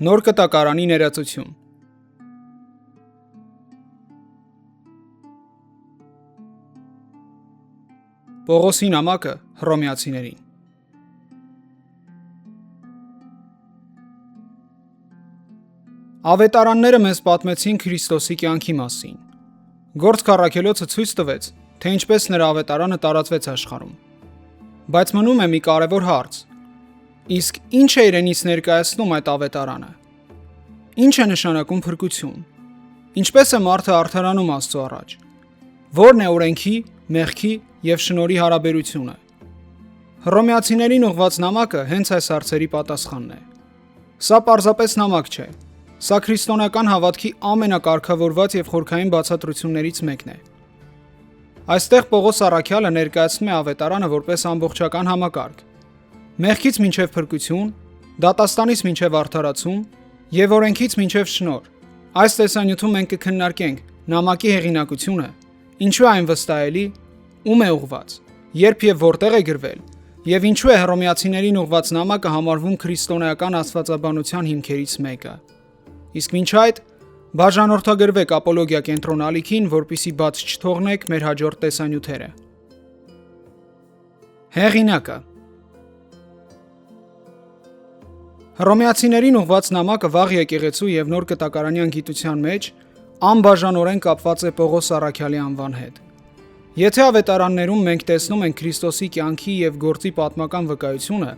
Նոր կտակարանի ներածություն։ Պողոսի նամակը հռոմեացիներին։ Ավետարանները մեզ պատմեցին Քրիստոսի կյանքի մասին։ Գործք առաքելոցը ցույց տվեց, թե ինչպես նրա ավետարանը տարածվեց աշխարհում։ Բայց մնում է մի կարևոր հարց. իսկ ինչ է իրենից ներկայացնում այդ ավետարանը։ Ինչ է նշանակում փրկություն։ Ինչպես է մարդը արդարանում Աստծո առաջ։ Որն է օրենքի, մեղքի եւ շնորհի հարաբերությունը։ Հռոմեացիներին ուղված նամակը հենց այս հարցերի պատասխանն է։ Սա պարզապես նամակ չէ։ Սա քրիստոնեական հավատքի ամենակարգավորված եւ խորքային բացատրություններից մեկն է։ Այստեղ Պողոս առաքյալը ներկայացնում է ավետարանը որպես ամբողջական համակարգ։ Մեղքից մինչև փրկություն, դատաստանից մինչև արդարացում եւ օրենքից մինչև շնորհ։ Այս տեսանյութում մենք կքննարկենք նամակի հեղինակությունը, ինչու է այն վստահելի, ում է ուղված, երբ եւ որտեղ է գրվել, եւ ինչու է հռոմեացիներին ուղված նամակը համարվում քրիստոնեական աստվածաբանության հիմքերից մեկը։ Իսկ մինչ այդ բաժանորդագրվեք ապոլոգիա կենտրոնալիքին, որպիսի բաց չթողնեք մեր հաջորդ տեսանյութերը։ Հեղինակը։ Հռոմեացիներին ուղված նամակը վաղ եկեղեցու եւ նոր կտակարանյան գիտության մեջ անբաժանորեն կապված է Պողոս առաքյալի անվան հետ։ Եթե ավետարաններում մենք տեսնում ենք Քրիստոսի կյանքի եւ գործի պատմական վկայությունը,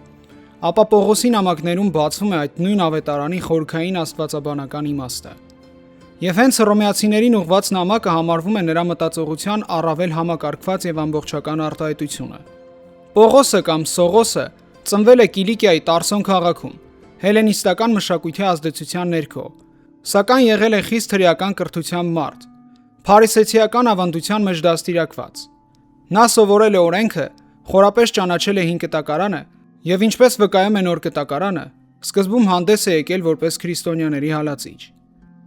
ապա Պողոսի նամակներում բացվում է այդ նույն ավետարանի խորքային աստվածաբանական իմաստը։ Եվ հենց հռոմեացիներին ուղված նամակը համարվում է նրա մտածողության առավել համակարգված եւ ամբողջական արտահայտությունը։ Պողոսը կամ Սողոսը ծնվել է Կիլիկիայի Տարսոն քաղաքում, հելենիստական մշակույթի ազդեցության ներքո, սակայն եղել է խիստ հրեական կրթությամբ մարդ, փարիսեցիական ավանդության մեջ դաստիարակված։ Նա սովորել է օրենքը, խորապես ճանաչել է հին կտակարանը եւ ինչպես վկայում է նոր կտակարանը, սկզբում հանդես է եկել որպես քրիստոնյաների հալածիչ։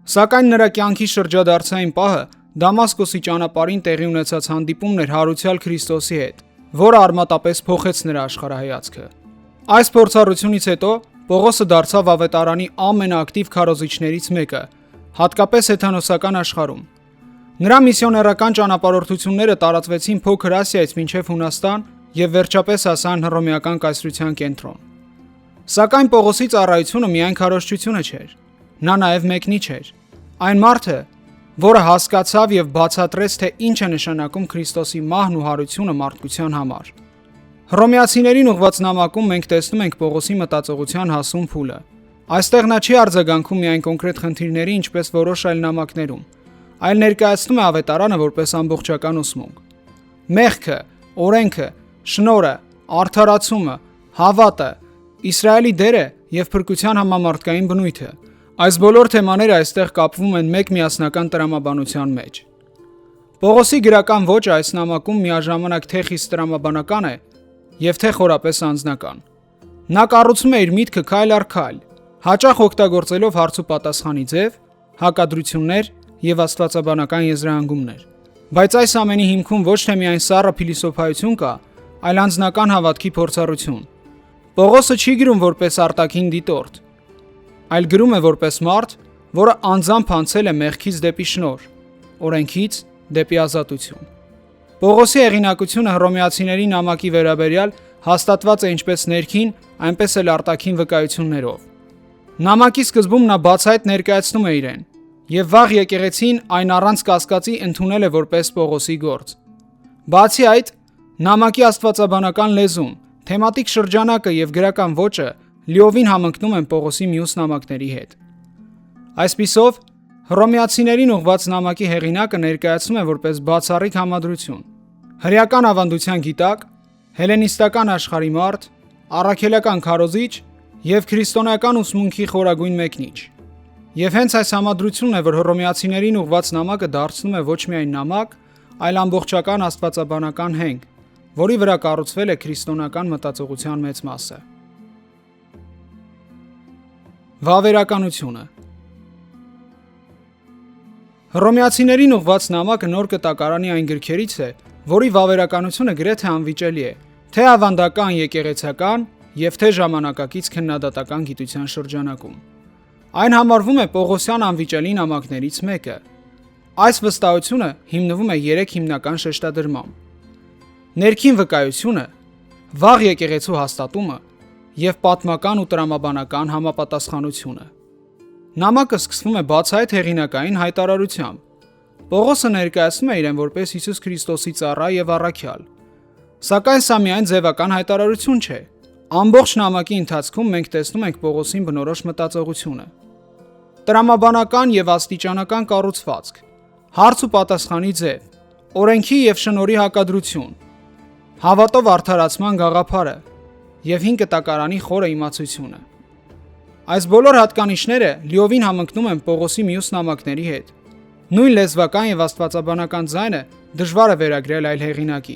Սակայն նրա կյանքի շրջադարձային պահը Դամասկոսի ճանապարհին տեղի ունեցած հանդիպումն էր հարուցյալ Քրիստոսի հետ, որը արմատապես փոխեց նրա աշխարհայացքը։ Այս փորձառությունից հետո Պողոսը դարձավ ավետարանի ամենաակտիվ քարոզիչներից մեկը, հատկապես հեթանոսական աշխարհում։ Նրա միսիոներական ճանապարհորդությունները տարածվեցին Փոքր Ասիայից մինչև Հունաստան եւ վերջապես հասան հռոմեական կայսրության կենտրոն։ Սակայն Պողոսի ծառայությունը միայն քարոզչությունը չէր։ Նա նաեւ մեկնիչ էր։ Այն մարդը, որը հասկացավ եւ բացատրեց, թե ինչ է նշանակում Քրիստոսի մահն ու հարությունը մարդկության համար։ Հռոմեացիներին ուղված նամակում մենք տեսնում ենք Պողոսի մտածողության հասուն փուլը։ Այստեղ նա չի արձագանքում միայն կոնկրետ խնդիրների, ինչպես որոշ այլ նամակներում, այլ ներկայացնում է ավետարանը որպես ամբողջական ուսմունք։ Մեղքը, օրենքը, շնորհը, արդարացումը, հավատը, Իսրայելի դերը եւ փրկության համամարտկային բնույթը։ Այս բոլոր թեմաները այստեղ կապվում են մեկ միասնական տրամաբանության մեջ։ Պողոսի գրական ոճը այս նամակում միաժամանակ թե խիստ տրամաբանական է եւ թե խորապես անձնական։ Նա կառուցում է իր միտքը քայլ առ քայլ, հաճախ օգտագործելով հարց ու պատասխանի ձև, հակադրություններ եւ աստվածաբանական եզրահանգումներ։ Բայց այս ամենի հիմքում ոչ թե միայն սառը փիլիսոփայություն կա, այլ անձնական հավատքի փորձառություն։ Պողոսը չի գրում որպես արտաքին դիտորդ, այլ գրում է որպես մարդ, որը անձամբ անցել է մեղքից դեպի շնորհ, օրենքից դեպի ազատություն։ Պողոսի հեղինակությունը հռոմեացիների նամակի վերաբերյալ հաստատված է ինչպես ներքին, այնպես էլ արտաքին վկայություններով։ Նամակի սկզբում նա բացահայտ ներկայացնում է իրեն, եւ վաղ եկեղեցին այն առանց կասկածի ընդունել է որպես Պողոսի գործ։ Բացի այդ, նամակի աստվածաբանական լեզուն, թեմատիկ շրջանակը եւ գրական ոճը լիովին համընկնում են Պողոսի մյուս նամակների հետ։ Այսպիսով, հռոմեացիներին ուղված նամակի հեղինակը ներկայացում է որպես բացառիկ համադրություն։ Հրեական ավանդության գիտակ, հելենիստական աշխարհի մարդ, առաքելական քարոզիչ եւ քրիստոնեական ուսմունքի խորագույն մեկնիչ։ Եվ հենց այս համադրությունն է, որ հռոմեացիներին ուղված նամակը դարձնում է ոչ միայն նամակ, այլ ամբողջական աստվածաբանական հենք, որի վրա կառուցվել է քրիստոնեական մտածողության մեծ մասը։ Վավերականությունը։ Հռոմեացիներին ուղված նամակը նոր կտակարանի այն գրքերից է, որի վավերականությունը գրեթե անվիճելի է, թե ավանդական եկեղեցական եւ թե ժամանակակից քննադատական գիտության շրջանակում։ Այն համարվում է Պողոսյան անվիճելի նամակներից մեկը։ Այս վստահությունը հիմնվում է 3 հիմնական շեշտադրմամբ. ներքին վկայությունը, վաղ եկեղեցու հաստատումը եւ պատմական ու տրամաբանական համապատասխանությունը։ Նամակը սկսվում է բացահայտ հեղինակային հայտարարությամբ։ Պողոսը ներկայացնում է իրեն որպես Հիսուս Քրիստոսի ծառա եւ առաքյալ։ Սակայն սա միայն ձևական հայտարարություն չէ։ Ամբողջ նամակի ընթացքում մենք տեսնում ենք Պողոսին բնորոշ մտածողությունը։ Տրամաբանական եւ աստիճանական կառուցվածք, հարց ու պատասխանի ձև, օրենքի եւ շնորհի հակադրություն, հավատով արդարացման գաղափարը եւ 5 կտակարանի խորը իմացությունը։ Այս բոլոր հատկանիշները լիովին համընկնում են Պողոսի մյուս նամակների հետ։ Նույն լեզվական եւ աստվածաբանական ձայնը դժվար է վերագրել այլ հեղինակի։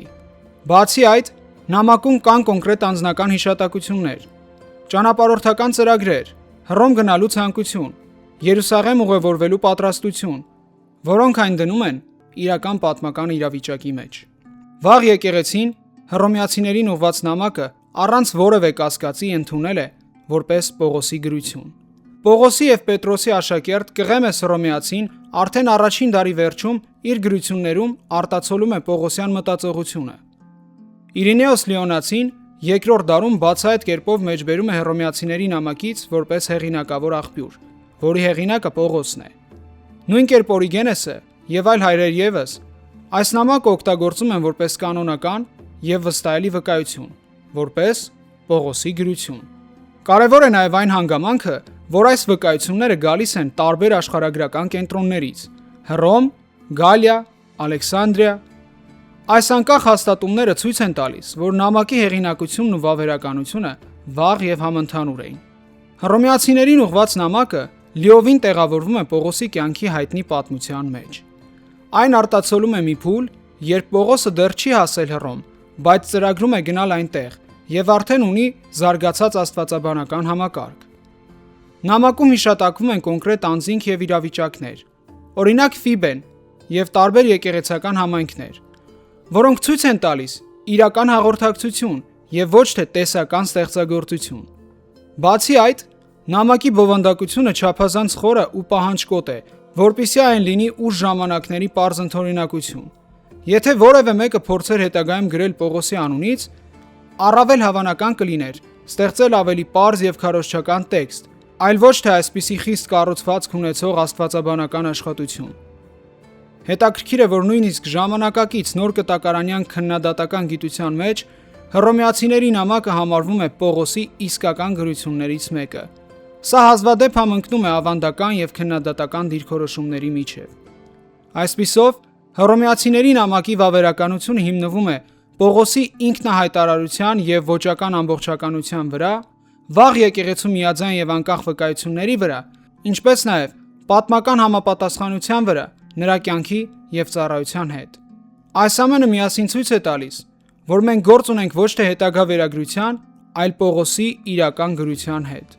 Բացի այդ, նամակում կան կոնկրետ անձնական հիշատակություններ, ճանապարհորդական ծրագրեր, Հռոմ գնալու ցանկություն, Երուսաղեմ ուղևորվելու պատրաստություն, որոնք այն դնում են իրական պատմական իրավիճակի մեջ։ Վաղ եկեղեցին հռոմեացիներին ուղված նամակը առանց որևէ կասկածի ընդունել է որպես Պողոսի գրություն։ Պողոսի եւ Պետրոսի աշակերտ Կղեմես հռոմեացին արդեն առաջին դարի վերջում իր գրություններում արտացոլում է Պողոսյան մտածողությունը։ Իրինեոս Լիոնացին երկրորդ դարում բացահայտ կերպով մեջբերում է հռոմեացիների նամակից որպես հեղինակավոր աղբյուր, որի հեղինակը Պողոսն է։ Նույն կերպ Օրիգենեսը եւ այլ հայրեր եւս այս նամակը օգտագործում են որպես կանոնական եւ վստահելի վկայություն, որպես Պողոսի գրություն։ Կարևոր է նաեւ այն հանգամանքը, որ այս վկայությունները գալիս են տարբեր աշխարհագրական կենտրոններից՝ Հռոմ, Գալիա, Ալեքսանդրիա։ Այս անկախ հաստատումները ցույց են տալիս, որ նամակի հեղինակությունն ու վավերականությունը վաղ եւ համընդհանուր էին։ Հռոմեացիներին ուղված նամակը լիովին տեղավորվում է Պողոսի կյանքի հայտնի պատմության մեջ։ Այն արտացոլում է մի փուլ, երբ Պողոսը դեռ չի հասել Հռոմ, բայց ծրագրում է գնալ այնտեղ եւ արդեն ունի զարգացած աստվածաբանական համակարգ։ Նամակում հիշատակվում են կոնկրետ անձինք եւ իրավիճակներ, օրինակ Ֆիբեն եւ տարբեր եկեղեցական համայնքներ, որոնք ցույց են տալիս իրական հաղորդակցություն եւ ոչ թե տեսական ստեղծագործություն։ Բացի այդ, նամակի բովանդակությունը չափազանց խորը ու պահանջկոտ է, որպեսզի այն լինի ուշ ժամանակների պարզ ընդօրինակություն։ Եթե որևէ մեկը փորձեր հետագայում գրել Պողոսի անունից, առավել հավանական կլիներ ստեղծել ավելի պարզ եւ քարոզչական տեքստ, այլ ոչ թե այսպիսի խիստ կառուցվածք ունեցող աստվածաբանական աշխատություն։ Հետաքրքիր է, որ նույնիսկ ժամանակակից նոր կտակարանյան քննադատական գիտության մեջ հռոմեացիների նամակը համարվում է Պողոսի իսկական գրություններից մեկը։ Սա հազվադեպ համընկնում է ավանդական եւ քննադատական դիրքորոշումների միջև։ Այսպիսով, հռոմեացիների նամակի վավերականությունը հիմնվում է Պողոսի ինքնահայտարարության եւ ոճական ամբողջականության վրա, վաղ եկեղեցու միաձայն եւ անկախ վկայությունների վրա, ինչպես նաեւ պատմական համապատասխանության վրա նրա կյանքի եւ ծառայության հետ։ Այս ամենը միասին ցույց է տալիս, որ մենք գործ ունենք ոչ թե հետագա վերագրության, այլ Պողոսի իրական գրության հետ։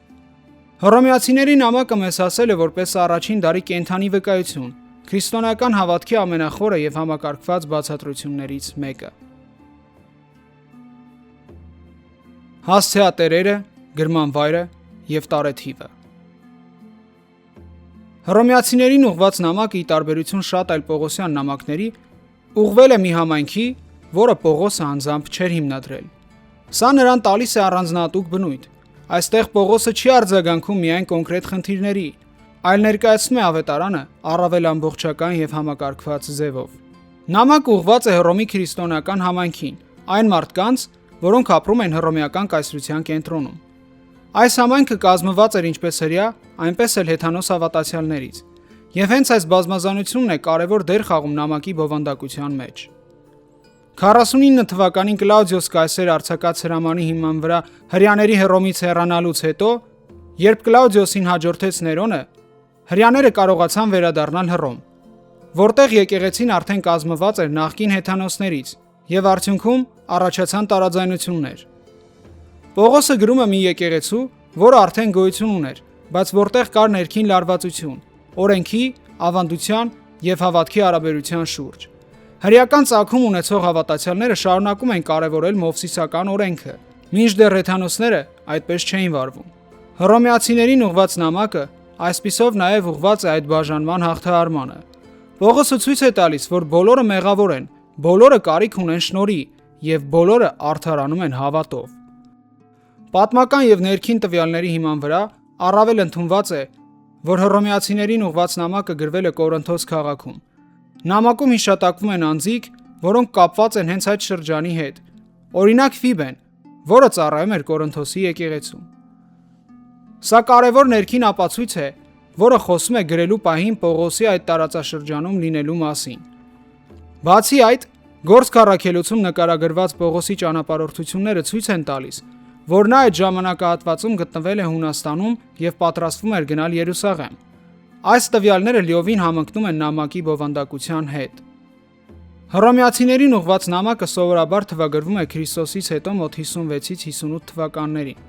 Հռոմեացիների նամակը մեզ հասել է որպես առաջին դարի կենդանի վկայություն, քրիստոնեական հավատքի ամենախորը եւ համակարգված բացատրություններից մեկը։ Հասցեատերերը, գրման վայրը եւ տարեթիվը։ Հռոմեացիներին ուղված նամակը ի տարբերություն շատ այլ Պողոսյան նամակների ուղղվել է մի համայնքի, որը Պողոսը անձամբ չէր հիմնադրել։ Սա նրան տալիս է առանձնահատուկ բնույթ։ Այստեղ Պողոսը չի արձագանքում միայն կոնկրետ խնդիրների, այլ ներկայացնում է ավետարանը առավել ամբողջական եւ համակարգված ձևով։ Նամակը ուղղված է Հռոմի քրիստոնեական համայնքին, այն մարդկանց, որոնք ապրում են հռոմեական կայսրության կենտրոնում։ Այս համայնքը կազմված էր ինչպես հրեա, այնպես էլ հեթանոս հավատացյալներից, եւ հենց այս բազմազանությունն է կարևոր դեր խաղում նամակի բովանդակության մեջ։ 49 թվականին Կլաուդիոս կայսեր արձակած հրամանի հիման վրա հրեաների Հռոմից հեռանալուց հետո, երբ Կլաուդիոսին հաջորդեց Ներոնը, հրեաները կարողացան վերադառնալ Հռոմ, որտեղ եկեղեցին արդեն կազմված էր նախկին հեթանոսներից եւ արդյունքում առաջացան տարաձայնություններ։ Պողոսը գրում է մի եկեղեցու, որը արդեն գոյություն ուներ, բայց որտեղ կար ներքին լարվածություն, օրենքի, ավանդության եւ հավատքի հարաբերության շուրջ։ Հրեական ծագում ունեցող հավատացյալները շարունակում են կարևորել մովսիսական օրենքը, մինչդեռ հեթանոսները այդպես չէին վարվում։ Հռոմեացիներին ուղված նամակը Այսպիսով նաև ուղղված է այդ բաժանման հաղթահարմանը։ Պողոսը ցույց է տալիս, որ բոլորը մեղավոր են, բոլորը կարիք ունեն շնորհի եւ բոլորը արդարանում են հավատով։ Պատմական եւ ներքին տվյալների հիման վրա առավել ընդունված է, որ հռոմեացիներին ուղված նամակը գրվել է Կորինթոս քաղաքում։ Նամակում հիշատակվում են անձիկ, որոնք կապված են հենց այդ շրջանի հետ։ Օրինակ Ֆիբեն, որը ծառայում էր Կորինթոսի եկեղեցում։ Սա կարևոր ներքին ապացույց է, որը խոսում է գրելու պահին Պողոսի այդ տարածաշրջանում լինելու մասին։ Բացի այդ, Գործք առաքելոցում նկարագրված Պողոսի ճանապարհորդությունները ցույց են տալիս, որ նա այդ ժամանակահատվածում գտնվել է Հունաստանում եւ պատրաստվում էր գնալ Երուսաղեմ։ Այս տվյալները լիովին համընկնում են նամակի բովանդակության հետ։ Հռոմեացիներին ուղված նամակը սովորաբար թվագրվում է Քրիստոսից հետո մոտ 56-ից 58 թվականներին։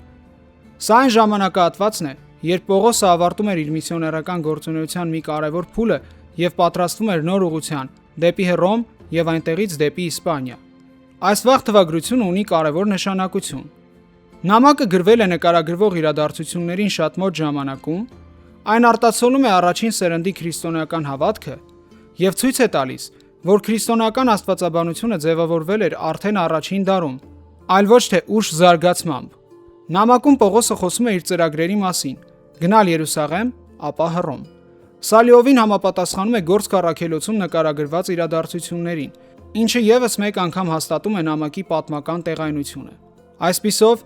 Սա այն ժամանակահատվածն է, երբ Պողոսը ավարտում էր իր միսիոներական գործունեության մի կարևոր փուլը եւ պատրաստվում էր նոր ուղղության դեպի Հռոմ եւ այնտեղից դեպի Իսպանիա։ Այս վաղ թվագրությունը ունի կարևոր նշանակություն։ Նամակը գրվել է նկարագրվող իրադարձություններին շատ մոտ ժամանակում, այն արտացոլում է առաջին սերնդի քրիստոնեական հավատքը եւ ցույց է տալիս, որ քրիստոնեական աստվածաբանությունը ձևավորվել էր արդեն առաջին դարում, այլ ոչ թե ուշ զարգացմամբ։ Նամակում Պողոսը խոսում է իր ծրագրերի մասին՝ գնալ Երուսաղեմ, ապա Հռոմ։ Սա լիովին համապատասխանում է Գործք առաքելոցում նկարագրված իրադարձություններին, ինչը եւս մեկ անգամ հաստատում է նամակի պատմական տեղայնությունը։ Այսպիսով,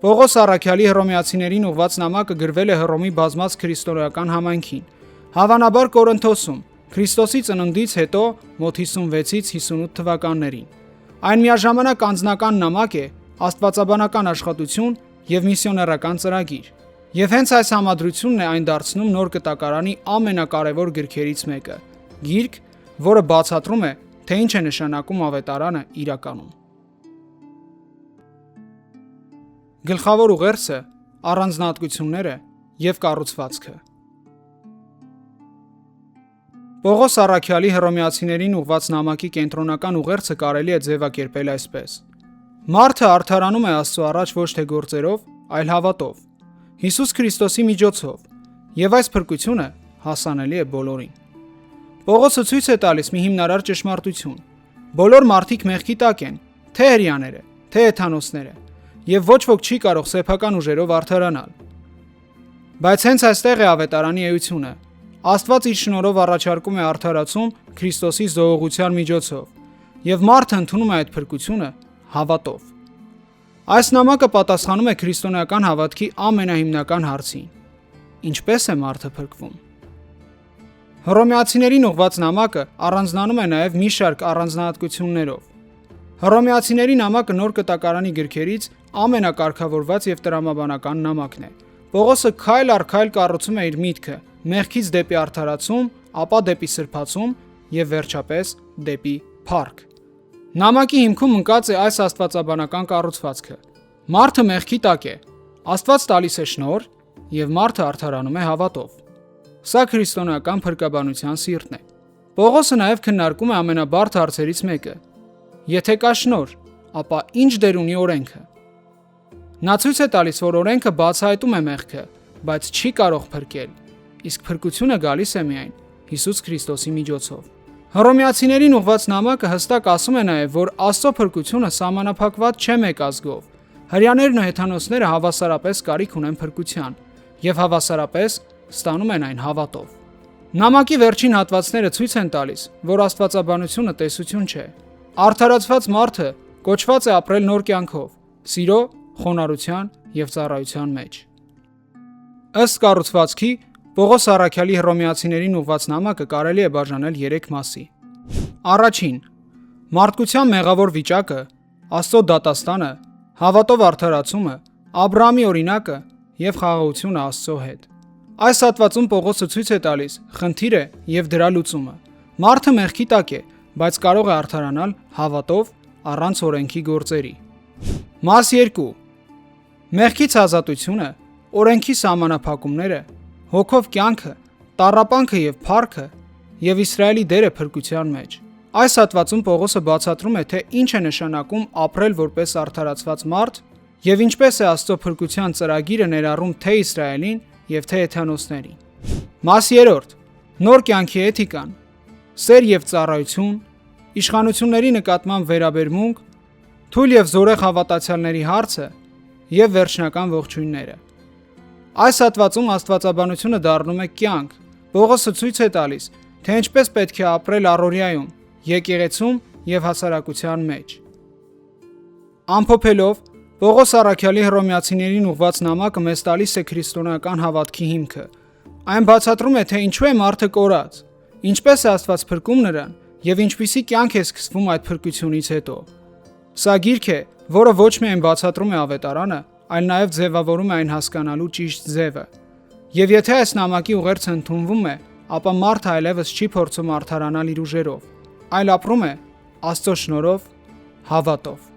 Պողոս առաքյալի հռոմեացիներին ուղված նամակը գրվել է Հռոմի բազմած քրիստոնեական համայնքին, հավանաբար Կորինթոսում, Քրիստոսի ծնունդից հետո մոտ 56-ից 58 թվականներին։ Այն միաժամանակ անձնական նամակ է, աստվածաբանական աշխատություն եւ միսիոներական ծրագիր։ Եվ հենց այս համադրությունն է այն դարձնում նոր կտակարանի ամենակարևոր գրքերից մեկը՝ գիրք, որը բացատրում է, թե ինչ է նշանակում ավետարանը իրականում։ Գլխավոր ուղերձը, առանձնահատկությունները եւ կառուցվածքը։ Պողոս առաքյալի հռոմեացիներին ուղված նամակի կենտրոնական ուղերձը կարելի է ձևակերպել այսպես. Մարդը արդարանում է Աստծո առաջ ոչ թե գործերով, այլ հավատով, Հիսուս Քրիստոսի միջոցով, եւ այս փրկությունը հասանելի է բոլորին։ Պողոսը ցույց է տալիս մի հիմնարար ճշմարտություն. բոլոր մարդիկ մեղքի տակ են, թե հրեաները, թե էթանոսները, եւ ոչ ոք չի կարող սեփական ուժերով արդարանալ։ Բայց հենց այստեղ է ավետարանի էությունը։ Աստված իր շնորհով առաջարկում է արդարացում Քրիստոսի զոհողության միջոցով, եւ մարդը ընդունում է այդ փրկությունը հավատով։ Այս նամակը պատասխանում է քրիստոնեական հավատքի ամենահիմնական հարցին. ինչպես է մարդը փրկվում։ Հռոմեացիներին ուղված նամակը առանձնանում է նաև մի շարք առանձնահատկություններով։ Հռոմեացիների նամակը նոր կտակարանի գրքերից ամենակարգավորված եւ տրամաբանական նամակն է։ Պողոսը քայլ առ քայլ կառուցում է իր միտքը մեղքից դեպի արդարացում, ապա դեպի սրբացում եւ վերջապես դեպի փառք։ Նամակի հիմքում ընկած է այս աստվածաբանական կառուցվածքը։ Մարդը մեղքի տակ է, Աստված տալիս է շնորհ եւ մարդը արդարանում է հավատով։ Սա քրիստոնեական փրկաբանության սիրտն է։ Պողոսը նաև քննարկում է ամենաբարդ հարցերից մեկը. եթե կա շնորհ, ապա ինչ դեր ունի օրենքը։ Նա ցույց է տալիս, որ օրենքը բացահայտում է մեղքը, բայց չի կարող փրկել, իսկ փրկությունը գալիս է միայն Հիսուս Քրիստոսի միջոցով։ Հռոմեացիներին ուղված նամակը հստակ ասում է նաև, որ Աստծո փրկությունը սահմանափակված չէ մեկ ազգով։ Հրեաներն ու հեթանոսները հավասարապես կարիք ունեն փրկության եւ հավասարապես ստանում են այն հավատով։ Նամակի վերջին հատվածները ցույց են տալիս, որ աստվածաբանությունը տեսություն չէ։ Արդարացված մարդը կոչված է ապրել նոր կյանքով, սիրո, խոնարհության եւ ծառայության մեջ։ Ըստ կառուցվածքի, Պողոս առաքյալի հռոմեացիներին ուղված նամակը կարելի է բաժանել 3 մասի։ Առաջին՝ մարդկության մեղավոր վիճակը, Աստծո դատաստանը, հավատով արդարացումը, Աբրահամի օրինակը եւ խաղաղությունը Աստծո հետ։ Այս հատվածում Պողոսը ցույց է տալիս խնդիրը եւ դրա լուծումը։ Մարդը մեղքի տակ է, բայց կարող է արդարանալ հավատով առանց օրենքի գործերի։ Մաս 2. Մեղքից ազատությունը, օրենքի սահմանափակումները, հոգով կյանքը, տառապանքը եւ փառքը եւ Իսրայելի դերը փրկության մեջ։ Այս հատվածում Պողոսը բացատրում է, թե ինչ է նշանակում ապրել որպես արդարացված մարդ եւ ինչպես է Աստծո փրկության ծրագիրը ներառում թե Իսրայելին եւ թե էթանոսներին։ Մաս 3. Նոր կյանքի էթիկան, սեր եւ ծառայություն, իշխանությունների նկատմամբ վերաբերմունք, թույլ եւ զորեղ հավատացյալների հարցը եւ վերջնական ողջույնները։ Այս հատվածում աստվածաբանությունը դառնում է կյանք։ Պողոսը ցույց է տալիս, թե ինչպես պետք է ապրել առօրյայում, եկեղեցում եւ հասարակության մեջ։ Ամփոփելով, Պողոս առաքյալի հռոմեացիներին ուղված նամակը մեզ տալիս է քրիստոնեական հավատքի հիմքը։ Այն բացատրում է, թե ինչու է մարդը կորած, ինչպես է Աստված փրկում նրան եւ ինչպիսի կյանք է սկսվում այդ փրկությունից հետո։ Սա գիրք է, որը ոչ միայն բացատրում է ավետարանը, այլ նաեւ ձևավորում է այն հասկանալու ճիշտ ձևը։ Եվ եթե այս նամակի ուղերձը ընդունվում է, ապա մարդը այլևս չի փորձում արդարանալ իր ուժերով, այլ ապրում է Աստծո շնորհով, հավատով։